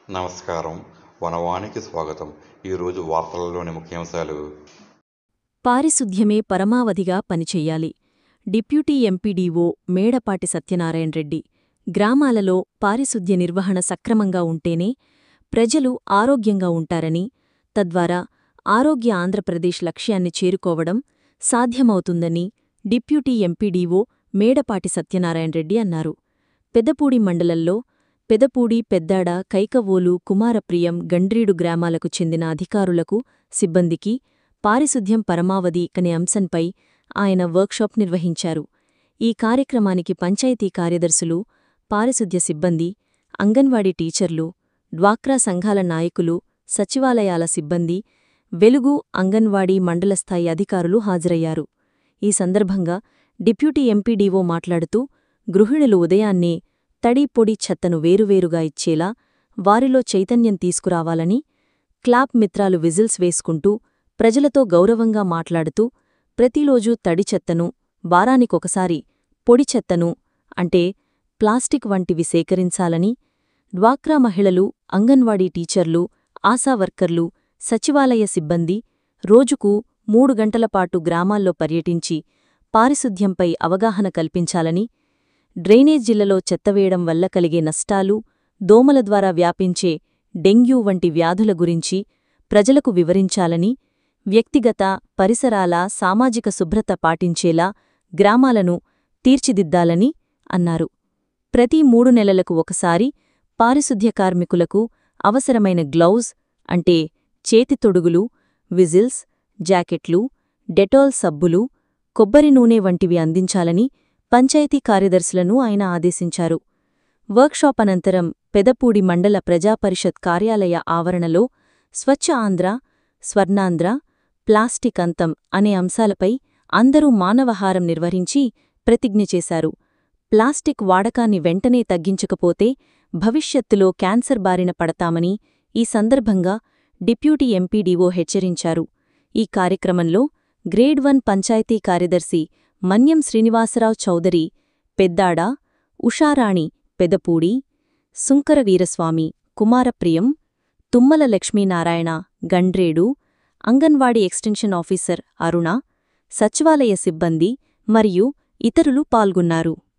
నమస్కారం. వనవానికి స్వాగతం. ఈరోజు వార్తలలోని ముఖ్యాంశాలు. పారిశుధ్యమే పరమావధిగా పనిచెయ్యాలి. Deputy MPDO Medapati Satyanarayana Reddy. గ్రామాలలో పారిశుధ్య నిర్వహణ సక్రమంగా ఉంటేనే ప్రజలు ఆరోగ్యంగా ఉంటారని, తద్వారా ఆరోగ్య ఆంధ్రప్రదేశ్ లక్ష్యాన్ని చేరుకోవడం సాధ్యమవుతుందని డిప్యూటీ ఎంపీడీఓ మేడపాటి సత్యనారాయణ రెడ్డి అన్నారు. పెదపూడి మండలంలో పెదపూడి, పెద్దాడ, కైకవోలు, కుమారప్రియం, గండ్రీడు గ్రామాలకు చెందిన అధికారులకు, సిబ్బందికి పారిశుధ్యం పరమావధి అనే అంశంపై ఆయన వర్క్షాప్ నిర్వహించారు. ఈ కార్యక్రమానికి పంచాయతీ కార్యదర్శులు, పారిశుధ్య సిబ్బంది, అంగన్వాడీ టీచర్లు, డ్వాక్రా సంఘాల నాయకులు, సచివాలయాల సిబ్బంది, వెలుగు అంగన్వాడీ మండలస్థాయి అధికారులు హాజరయ్యారు. ఈ సందర్భంగా డిప్యూటీ ఎంపీడీఓ మాట్లాడుతూ, గృహిణులు ఉదయాన్నే తడి, పొడి చెత్తను వేరువేరుగా ఇచ్చేలా వారిలో చైతన్యం తీసుకురావాలని, క్లాప్ మిత్రాలు విజిల్స్ వేసుకుంటూ ప్రజలతో గౌరవంగా మాట్లాడుతూ ప్రతిరోజూ తడి చెత్తను, వారానికొకసారి పొడి చెత్తను అంటే ప్లాస్టిక్ వంటివి సేకరించాలని, డ్వాక్రా మహిళలు, అంగన్వాడీ టీచర్లు, ఆశా వర్కర్లు, సచివాలయ సిబ్బంది రోజుకు 3 గంటలపాటు గ్రామాల్లో పర్యటించి పారిశుధ్యంపై అవగాహన కల్పించాలని, డ్రైనేజీలలో చెత్తవేయడం వల్ల కలిగే నష్టాలు, దోమల ద్వారా వ్యాపించే డెంగ్యూ వంటి వ్యాధుల గురించి ప్రజలకు వివరించాలని, వ్యక్తిగత, పరిసరాల, సామాజిక శుభ్రత పాటించేలా గ్రామాలను తీర్చిదిద్దాలని అన్నారు. ప్రతి 3 నెలలకు ఒకసారి పారిశుధ్య కార్మికులకు అవసరమైన గ్లౌజ్ అంటే చేతి తొడుగులు, విజిల్స్, జాకెట్లు, డెటాల్ సబ్బులు, కొబ్బరి నూనె వంటివి అందించాలని పంచాయతీ కార్యదర్శులను ఆయన ఆదేశించారు. వర్క్షాప్ అనంతరం పెదపూడి మండల ప్రజాపరిషత్ కార్యాలయ ఆవరణలో స్వచ్ఛ ఆంధ్ర, స్వర్ణాంధ్ర, ప్లాస్టిక్ అంతం అనే అంశాలపై అందరూ మానవహారం నిర్వహించి ప్రతిజ్ఞ చేశారు. ప్లాస్టిక్ వాడకాన్ని వెంటనే తగ్గించకపోతే భవిష్యత్తులో క్యాన్సర్ బారిన పడతామని ఈ సందర్భంగా డిప్యూటీ ఎంపీడీఓ హెచ్చరించారు. ఈ కార్యక్రమంలో గ్రేడ్ 1 పంచాయతీ కార్యదర్శి మన్యం శ్రీనివాసరావు చౌదరి, పెద్దాడ, ఉషారాణి, పెదపూడి, సుంకర వీరస్వామి, కుమారప్రియం, తుమ్మల లక్ష్మీనారాయణ, గండ్రేడు, అంగన్వాడీ ఎక్స్టెన్షన్ ఆఫీసర్ అరుణ, సచివాలయ సిబ్బంది మరియు ఇతరులు పాల్గొన్నారు.